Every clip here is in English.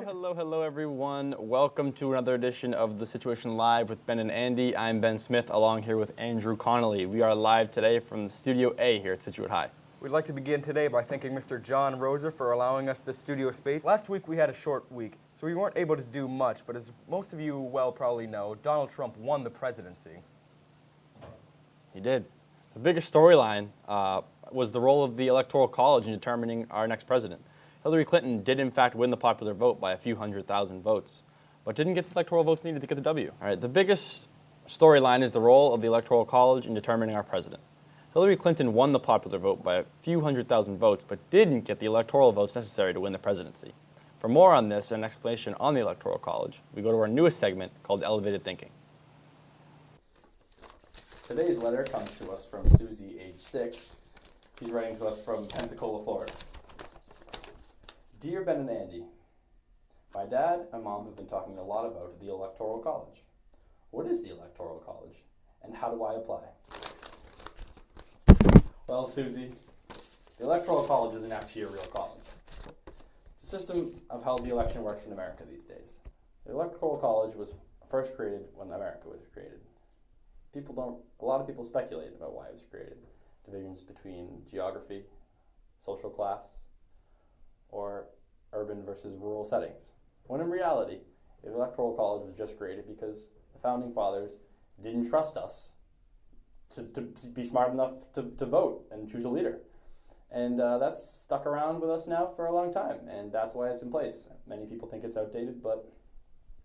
Hello, everyone. Welcome to another edition of The Scituation Live with Ben and Andy. I'm Ben Smith, along here with Andrew Connolly. We are live today from Studio A here at Scituate High. We'd like to begin today by thanking Mr. John Roser for allowing us this studio space. Last week we had a short week, so we weren't able to do much, but as most of you well probably know, Donald Trump won the presidency. He did. The biggest storyline was the role of the Electoral College in determining our next president. Hillary Clinton did in fact win the popular vote by a few 100,000 votes, but didn't get the electoral votes needed to get the W. All right, the biggest storyline is the role of the Electoral College in determining our president. Hillary Clinton won the popular vote by a few 100,000 votes, but didn't get the electoral votes necessary to win the presidency. For more on this and an explanation on the Electoral College, we go to our newest segment called Elevated Thinking. Today's letter comes to us from Susie, age 6. She's writing to us from Pensacola, Florida. Dear Ben and Andy, my dad and mom have been talking a lot about the Electoral College. What is the Electoral College, and how do I apply? Well, Susie, the Electoral College isn't actually a real college. It's a system of how the election works in America these days. The Electoral College was first created when America was created. A lot of people speculate about why it was created. Divisions between geography, social class, or urban versus rural settings. When in reality, the Electoral College was just created because the Founding Fathers didn't trust us to be smart enough to vote and choose a leader. And that's stuck around with us now for a long time, and that's why it's in place. Many people think it's outdated, but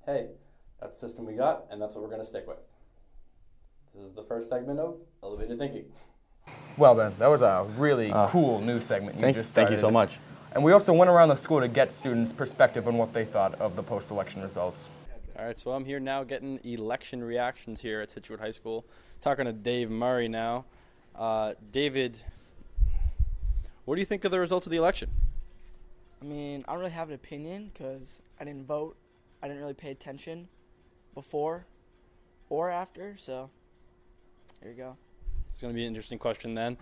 hey, that's the system we got, and that's what we're going to stick with. This is the first segment of Elevated Thinking. Well, Ben, that was a really cool new segment you just started. Thank you so much. And we also went around the school to get students' perspective on what they thought of the post-election results. All right, so I'm here now getting election reactions here at Scituate High School. Talking to Dave Murray now. David, what do you think of the results of the election? I mean, I don't really have an opinion because I didn't vote. I didn't really pay attention before or after, so here you go. It's going to be an interesting question then.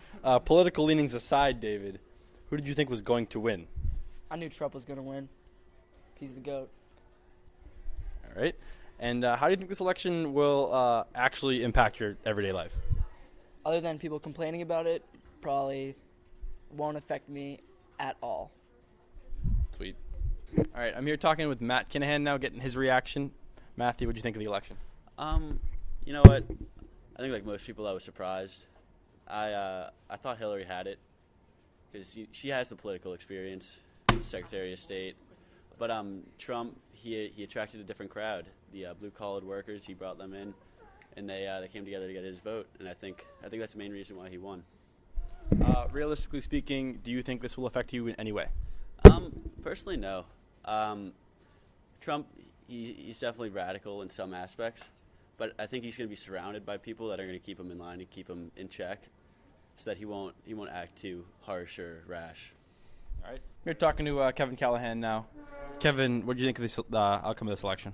Political leanings aside, David, who did you think was going to win? I knew Trump was going to win. He's the GOAT. All right. And how do you think this election will actually impact your everyday life? Other than people complaining about it, probably won't affect me at all. Sweet. All right, I'm here talking with Matt Kinahan now, getting his reaction. Matthew, what do you think of the election? You know what? I think like most people, I was surprised. I thought Hillary had it because she has the political experience, Secretary of State. But Trump, he attracted a different crowd. The blue-collar workers, he brought them in, and they came together to get his vote. And I think that's the main reason why he won. Realistically speaking, do you think this will affect you in any way? Personally, no. Trump, he's definitely radical in some aspects, but I think he's going to be surrounded by people that are going to keep him in line and keep him in check, so that he won't act too harsh or rash. All right. We're talking to Kevin Callahan now. Kevin, what do you think of this outcome of this election?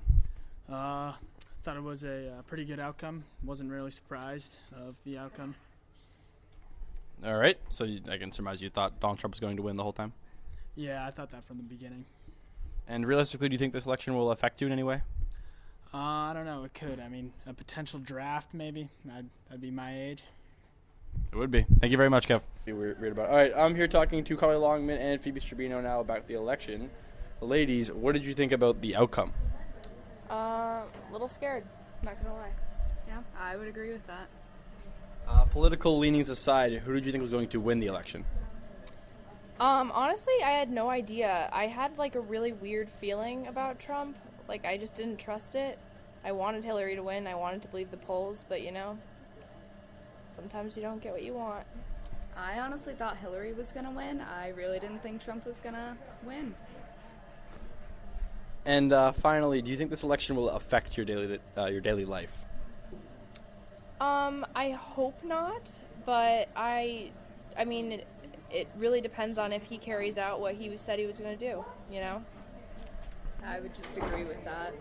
Thought it was a pretty good outcome. Wasn't really surprised of the outcome. All right. So I can surmise you thought Donald Trump was going to win the whole time? Yeah, I thought that from the beginning. And realistically, do you think this election will affect you in any way? I don't know. It could. I mean, a potential draft maybe. That'd be my age. It would be. Thank you very much, Kev. Weird about it. All right, I'm here talking to Carly Longman and Phoebe Strabino now about the election. Ladies, what did you think about the outcome? A little scared, not gonna lie. Yeah, I would agree with that. Political leanings aside, who did you think was going to win the election? Honestly, I had no idea. I had like a really weird feeling about Trump. Like I just didn't trust it. I wanted Hillary to win. I wanted to believe the polls, but sometimes you don't get what you want. I honestly thought Hillary was going to win. I really didn't think Trump was going to win. And finally, do you think this election will affect your daily life? I hope not, but I mean, it really depends on if he carries out what he said he was going to do, I would just agree with that.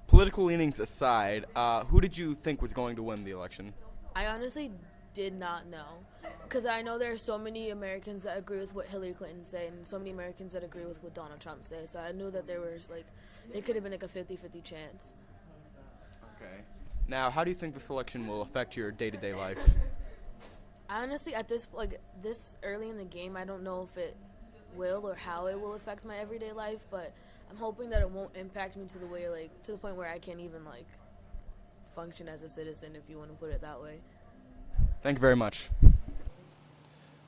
Political leanings aside, who did you think was going to win the election? I honestly did not know. Because I know there are so many Americans that agree with what Hillary Clinton said and so many Americans that agree with what Donald Trump said. So I knew that there was it could have been like a 50-50 chance. Okay. Now, how do you think this election will affect your day-to-day life? Honestly, at this early in the game, I don't know if it will or how it will affect my everyday life, but I'm hoping that it won't impact me to the point where I can't even function as a citizen, if you want to put it that way. Thank you very much.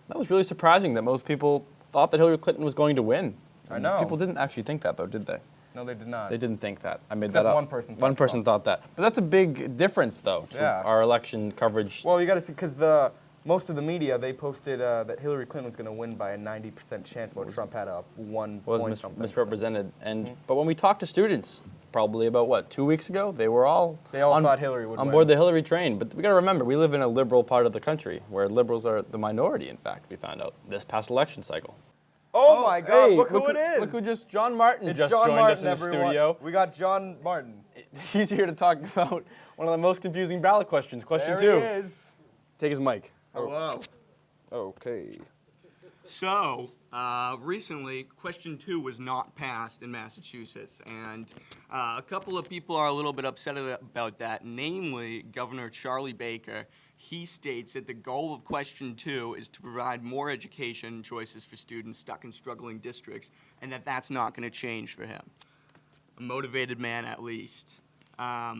That was really surprising that most people thought that Hillary Clinton was going to win. I know. People didn't actually think that, though, did they? No, they did not. They didn't think that. I made Except that up. one person thought One person so. thought that. But that's a big difference, though, to Yeah. our election coverage. Well, you got to see, because most of the media, they posted that Hillary Clinton was going to win by a 90% chance, while Trump had a 1 was point something. misrepresented. And But when we talked to students, probably about, 2 weeks ago, they all thought Hillary would on win. board the Hillary train. But we got to remember, we live in a liberal part of the country, where liberals are the minority, in fact, we found out, this past election cycle. Oh my God, hey, look who it is. Look who John Martin It's just John joined Martin, us in the everyone. studio. We got John Martin. He's here to talk about one of the most confusing ballot questions. Question There 2. he is. Take his mic. Hello. Okay. So, recently, question 2 was not passed in Massachusetts, and a couple of people are a little bit upset about that, namely Governor Charlie Baker. He states that the goal of question 2 is to provide more education choices for students stuck in struggling districts, and that's not going to change for him. A motivated man, at least.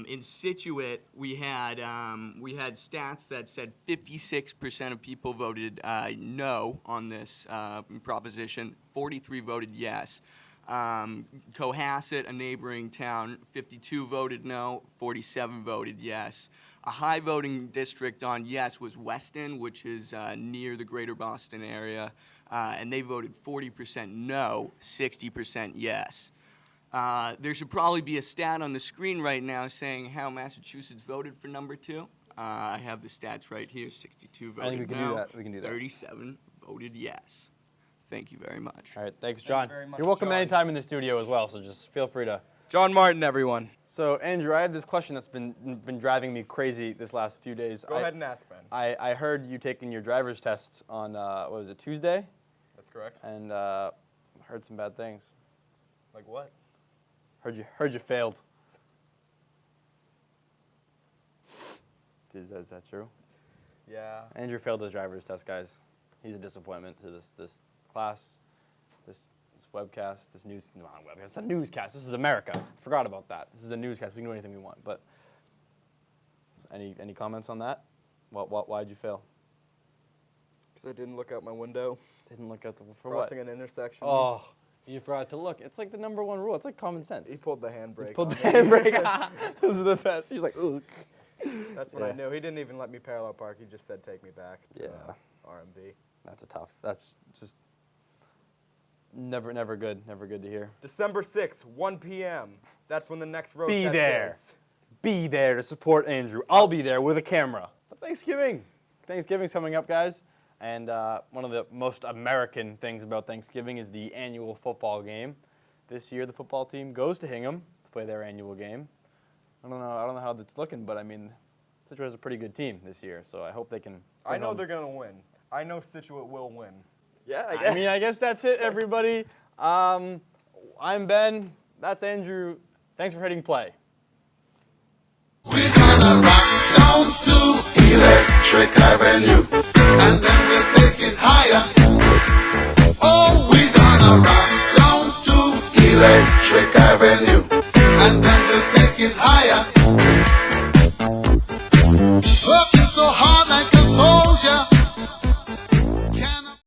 In Scituate, we had stats that said 56% of people voted no on this proposition. 43 voted yes. Cohasset, a neighboring town, 52 voted no. 47 voted yes. A high voting district on yes was Weston, which is near the greater Boston area, and they voted 40% no, 60% yes. There should probably be a stat on the screen right now saying how Massachusetts voted for number 2. I have the stats right here. 62 voted I think we can no. do that. We can do that. 37 voted yes. Thank you very much. All right, thanks, John. very much, You're welcome John. anytime in the studio as well, so just feel free to. John Martin, everyone. So, Andrew, I have this question that's been driving me crazy this last few days. Go ahead and ask, Ben. I heard you taking your driver's test on, what was it, Tuesday? That's correct. And heard some bad things. Like what? Heard you failed. Is that true? Yeah. Andrew failed his driver's test, guys. He's a disappointment to this class, this webcast, this news. No, not webcast. It's a newscast. This is America. I forgot about that. This is a newscast. We can do anything we want. But any comments on that? Why'd you fail? Because I didn't look out my window. Didn't look at for what? Crossing an intersection. Oh, you forgot to look. It's like the number one rule. It's like common sense. He pulled the handbrake. Pulled the on me. handbrake. Those are the best. He was like, ugh. That's when I knew. He didn't even let me parallel park. He just said, take me back to Yeah. RMV. That's just never good. Never good to hear. December 6th, 1 p.m. That's when the next road Be test there. is. Be there to support Andrew. I'll be there with a camera. But Thanksgiving's coming up, guys. And one of the most American things about Thanksgiving is the annual football game. This year, the football team goes to Hingham to play their annual game. I don't know how that's looking, but I mean, Scituate has a pretty good team this year, so I hope they can. I know they're going to win. I know Scituate will win. Yeah, I guess that's it, everybody. I'm Ben. That's Andrew. Thanks for hitting play. We're gonna rock down to Electric Avenue, and then we'll take it high.